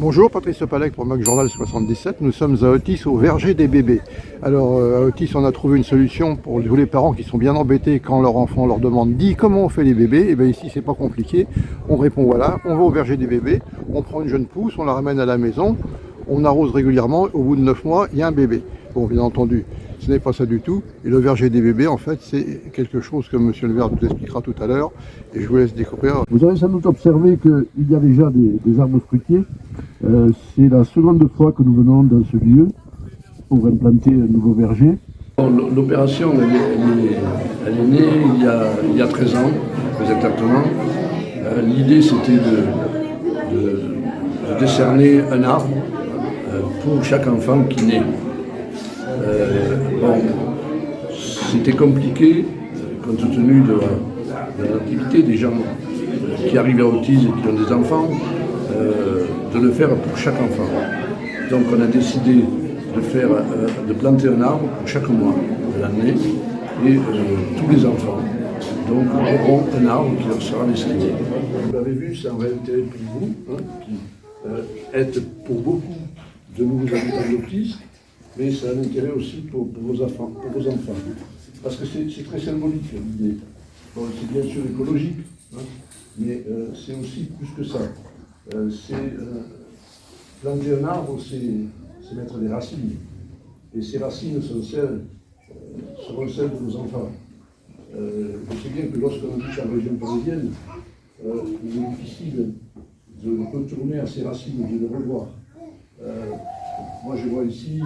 Bonjour, Patrice Palec pour Mac Journal 77. Nous sommes à Otis, au verger des bébés. Alors à Otis, on a trouvé une solution pour tous les parents qui sont bien embêtés quand leur enfant leur demande comment on fait les bébés. Et bien ici, c'est pas compliqué. On répond voilà, on va au verger des bébés, on prend une jeune pousse, on la ramène à la maison, on arrose régulièrement. Au bout de 9 mois, il y a un bébé. Bon, bien entendu, ce n'est pas ça du tout. Et le verger des bébés, en fait, c'est quelque chose que M. le maire nous expliquera tout à l'heure. Et je vous laisse découvrir. Vous avez sans doute observé qu'il y a déjà des arbres fruitiers. C'est la seconde fois que nous venons dans ce lieu pour implanter un nouveau verger. L'opération, elle est née il y a 13 ans, très exactement. L'idée, c'était de décerner un arbre pour chaque enfant qui naît. C'était compliqué, compte tenu de l'activité des gens qui arrivent à Otis et qui ont des enfants, de le faire pour chaque enfant. Donc on a décidé de planter un arbre pour chaque mois de l'année et tous les enfants donc auront un arbre qui leur sera destiné. Vous l'avez vu, c'est un vrai intérêt pour vous, qui êtes pour beaucoup de nouveaux habitants d'Otis, mais c'est un intérêt aussi pour vos enfants. Parce que c'est très symbolique l'idée. Bon, c'est bien sûr écologique, mais c'est aussi plus que ça. Planter un arbre, c'est mettre des racines. Et ces racines seront celles de nos enfants. Je sais bien que lorsqu'on habite en région parisienne, il est difficile de retourner à ces racines, de les revoir. Moi, je vois ici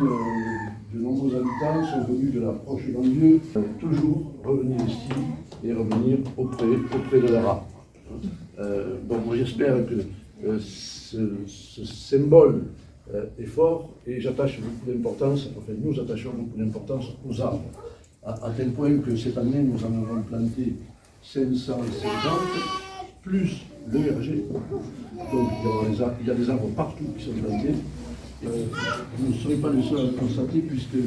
de nombreux habitants sont venus de la proche banlieue, toujours revenir ici et revenir auprès de leur arbre. Moi, j'espère que ce symbole est fort et j'attache beaucoup d'importance, nous attachons beaucoup d'importance aux arbres, à tel point que cette année, nous en avons planté 550, plus le verger. Donc, il y a des arbres partout qui sont plantés. Vous ne serez pas les seuls à le constater puisque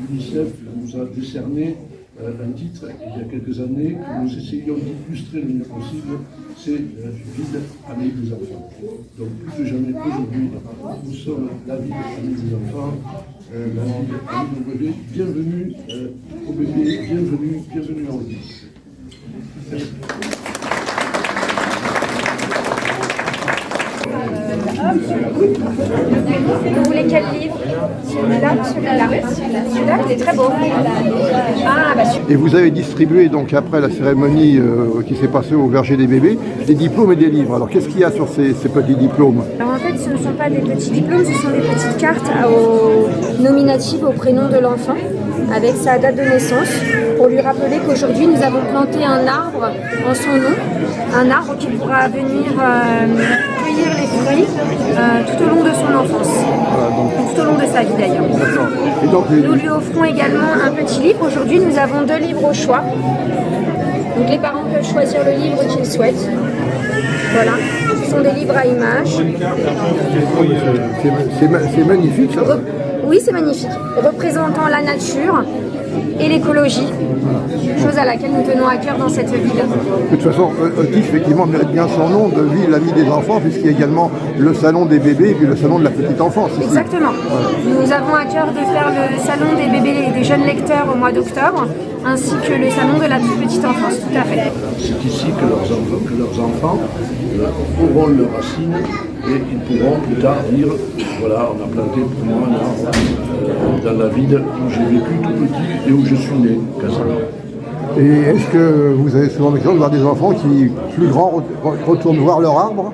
l'UNICEF nous a décerné un titre il y a quelques années que nous essayons d'illustrer le mieux possible, c'est ville amie des enfants. Donc plus que jamais aujourd'hui, nous sommes la ville amie des enfants, la ville amie des bébés. Bienvenue aux bébés, bienvenue à Otis. Merci. Vous voulez quel livre? Celui-là, il est très beau. Ah, bah super. Et vous avez distribué donc après la cérémonie qui s'est passée au verger des bébés, des diplômes et des livres. Alors qu'est-ce qu'il y a sur ces petits diplômes? Alors en fait, ce ne sont pas des petits diplômes, ce sont des petites cartes nominatives au prénom de l'enfant, avec sa date de naissance, pour lui rappeler qu'aujourd'hui nous avons planté un arbre en son nom, un arbre qui pourra venir cueillir les fruits tout au long de son enfance, tout au long de sa vie d'ailleurs. Nous lui offrons également un petit livre. Aujourd'hui nous avons 2 livres au choix. Donc les parents peuvent choisir le livre qu'ils souhaitent. Voilà, ce sont des livres à images. C'est magnifique ça. Oui, c'est magnifique. Représentant la nature et l'écologie, chose à laquelle nous tenons à cœur dans cette ville. De toute façon, Otis, effectivement, mérite bien son nom de ville amie des enfants, puisqu'il y a également le salon des bébés et puis le salon de la petite enfance. Ici. Exactement. Nous avons à cœur de faire le salon des bébés et des jeunes lecteurs au mois d'octobre, ainsi que le salon de la toute petite enfance, tout à fait. C'est ici que leurs enfants auront leurs racines et ils pourront plus tard dire, voilà, on a planté pour moi un arbre dans la ville où j'ai vécu tout petit et où je suis né, quasiment. Et est-ce que vous avez souvent l'occasion de voir des enfants qui, plus grands, retournent voir leur arbre?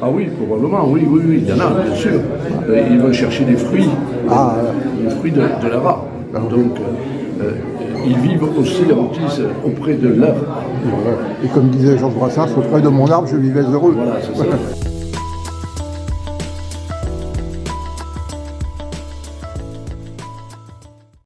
Ah oui, probablement, oui, il y en a, bien sûr. Ils vont chercher des fruits, les fruits de leur arbre. Donc, ils vivent aussi à Otis auprès de l'arbre. Et comme disait Georges Brassens, auprès de mon arbre, je vivais heureux. Voilà, c'est ça.